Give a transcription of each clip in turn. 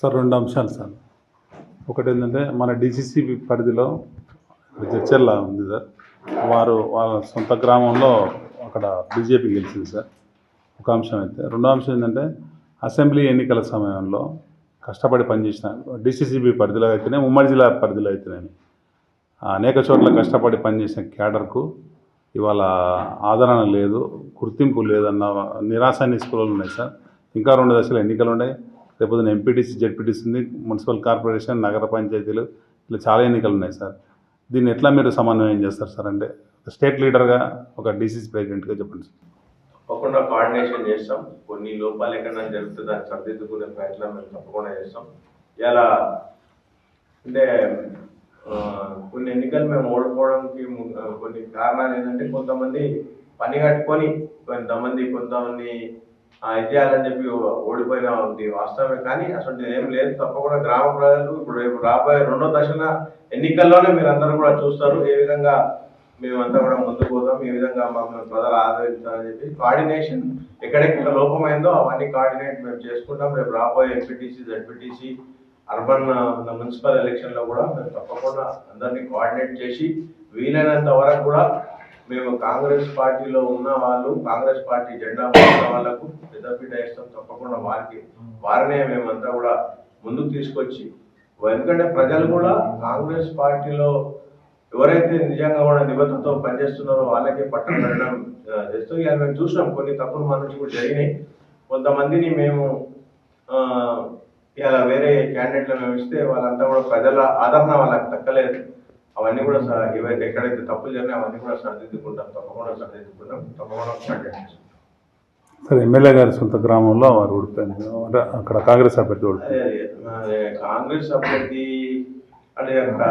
Sir 2 అంశాలు sir. ఒకటేంటంటే మన డీసీసీబీ పరిధిలో జడ్చర్ల ఉంది సార్. వాళ్ళ సొంత గ్రామంలో అక్కడ బీజేపీ గెలిచింది సార్. ఒక అంశం అయితే. రెండో అంశం ఏంటంటే అసెంబ్లీ ఎన్నికల సమయంలో కష్టపడి పనిచేసిన డీసీసీబీ పరిధిలో అయితేనే, ఉమ్మడి జిల్లా పరిధిలో అయితేనే అనేక చోట్ల కష్టపడి పనిచేసిన క్యాడర్కు ఇవాళ ఆదరణ లేదు, గుర్తింపు లేదన్న నిరాశ నిస్పృహలు ఉన్నాయి సార్. ఇంకా 2 దశల ఎన్నికలు ఉన్నాయి. రేపొద్దున ఎంపీటీసీ, జెడ్పీటీసీ ఉంది, మున్సిపల్ కార్పొరేషన్, నగర పంచాయతీలు, ఇలా చాలా ఎన్నికలు ఉన్నాయి సార్. దీన్ని ఎట్లా మీరు సమన్వయం చేస్తారు సార్? అంటే స్టేట్ లీడర్గా, ఒక డీసీసీ ప్రెసిడెంట్గా చెప్పండి సార్. తప్పకుండా కోఆర్డినేషన్ చేస్తాం. కొన్ని లోపాలు ఎక్కడైనా జరిగితే దాన్ని సరిదిద్దుకునే ప్రయత్నం మేము తప్పకుండా చేస్తాం. ఇలా అంటే కొన్ని ఎన్నికలు మేము ఓడిపోవడానికి కొన్ని కారణాలు ఏంటంటే, కొంతమంది పని కట్టుకొని కొంతమంది ఇది చేయాలని చెప్పి ఓడిపోయిన ఉంది వాస్తవమే. కానీ అసలు ఏం లేదు. తప్పకుండా గ్రామ ప్రజలు ఇప్పుడు రేపు రాబోయే 2వ దశల ఎన్నికల్లోనే మీరు అందరూ కూడా చూస్తారు ఏ విధంగా మేమంతా కూడా ముందుకు పోతాం, ఏ విధంగా మమ్మల్ని ప్రజలు ఆదరిస్తారని చెప్పి కోఆర్డినేషన్ ఎక్కడెక్కడ లోపమైందో అవన్నీ కోఆర్డినేట్ మేము చేసుకుంటాం. రేపు రాబోయే ఎంపీటీసీ, జెడ్పీటీసీ, అర్బన్ మున్సిపల్ ఎలక్షన్లో కూడా మేము తప్పకుండా అందరినీ కోఆర్డినేట్ చేసి వీలైనంత వరకు కూడా మేము కాంగ్రెస్ పార్టీలో ఉన్న వాళ్ళు, కాంగ్రెస్ పార్టీ జెండా ఉన్న వాళ్ళకు పెద్దపీట వేస్తాం. తప్పకుండా వారినే మేమంతా కూడా ముందుకు తీసుకొచ్చి, ఎందుకంటే ప్రజలు కూడా కాంగ్రెస్ పార్టీలో ఎవరైతే నిజంగా కూడా నిబద్ధతతో పనిచేస్తున్నారో వాళ్ళకే పట్టం పెట్టడం చేస్తూ ఇలా మేము చూసినాం. కొన్ని తప్పులు మన నుంచి కూడా జరిగినాయి. కొంతమందిని మేము ఇలా వేరే క్యాండిడేట్లు మేము ఇస్తే వాళ్ళంతా కూడా ప్రజల ఆదరణ వాళ్ళకి దక్కలేదు. అవన్నీ కూడా ఏవైతే ఎక్కడైతే తప్పులు జరిగినాయి అవన్నీ కూడా సరిదిద్దుకుంటాం. తప్పకుండా సార్, ఎమ్మెల్యే గారి సొంత గ్రామంలో వారు ఓడిపోయింది అంటే అక్కడ కాంగ్రెస్ అభ్యర్థి ఓడిపోయింది. కాంగ్రెస్ అభ్యర్థి అంటే అక్కడ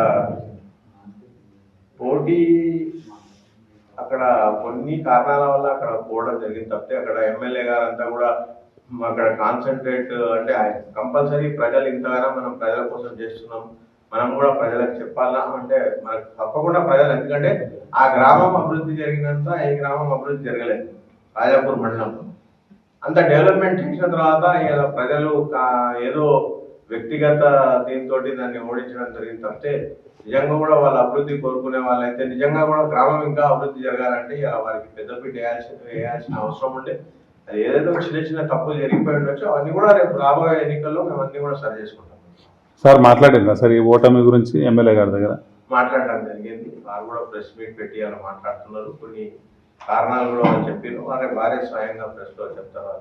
పోటీ అక్కడ కొన్ని కారణాల వల్ల అక్కడ పోవడం జరిగింది తప్పితే, అక్కడ ఎమ్మెల్యే గారు అంతా కూడా అక్కడ కాన్సన్ట్రేట్ అంటే కంపల్సరీ ప్రజలు ఇంతగానో మనం ప్రజల కోసం చేస్తున్నాం, మనం కూడా ప్రజలకు చెప్పాలా అంటే మనకు తప్పకుండా ప్రజలు, ఎందుకంటే ఆ గ్రామం అభివృద్ధి జరిగినంత ఈ గ్రామం అభివృద్ధి జరగలేదు. రాజాపూర్ మండలంలో అంత డెవలప్మెంట్ చేసిన తర్వాత ప్రజలు ఏదో వ్యక్తిగత దీంతో దాన్ని ఓడించడం జరిగింది తప్పితే, నిజంగా కూడా వాళ్ళ అభివృద్ధి కోరుకునే వాళ్ళైతే నిజంగా కూడా గ్రామం ఇంకా అభివృద్ధి జరగాలంటే ఇలా వారికి పెద్దపీట వేయాల్సిన అవసరం ఉండే. అది ఏదైతే చిన్న తప్పులు జరిగిపోయి ఉండొచ్చో అవన్నీ కూడా రేపు రాబోయే ఎన్నికల్లో మేము అన్ని కూడా సరి చేసుకుంటాం. సార్ మాట్లాడిందా సార్ ఈ ఓటమి గురించి ఎమ్మెల్యే గారి దగ్గర? మాట్లాడడం జరిగింది. వారు కూడా ప్రెస్ మీట్ పెట్టి అలా మాట్లాడుతున్నారు. కొన్ని కారణాలు కూడా చెప్పారు. వారే స్వయంగా ప్రెస్లో చెప్తారు.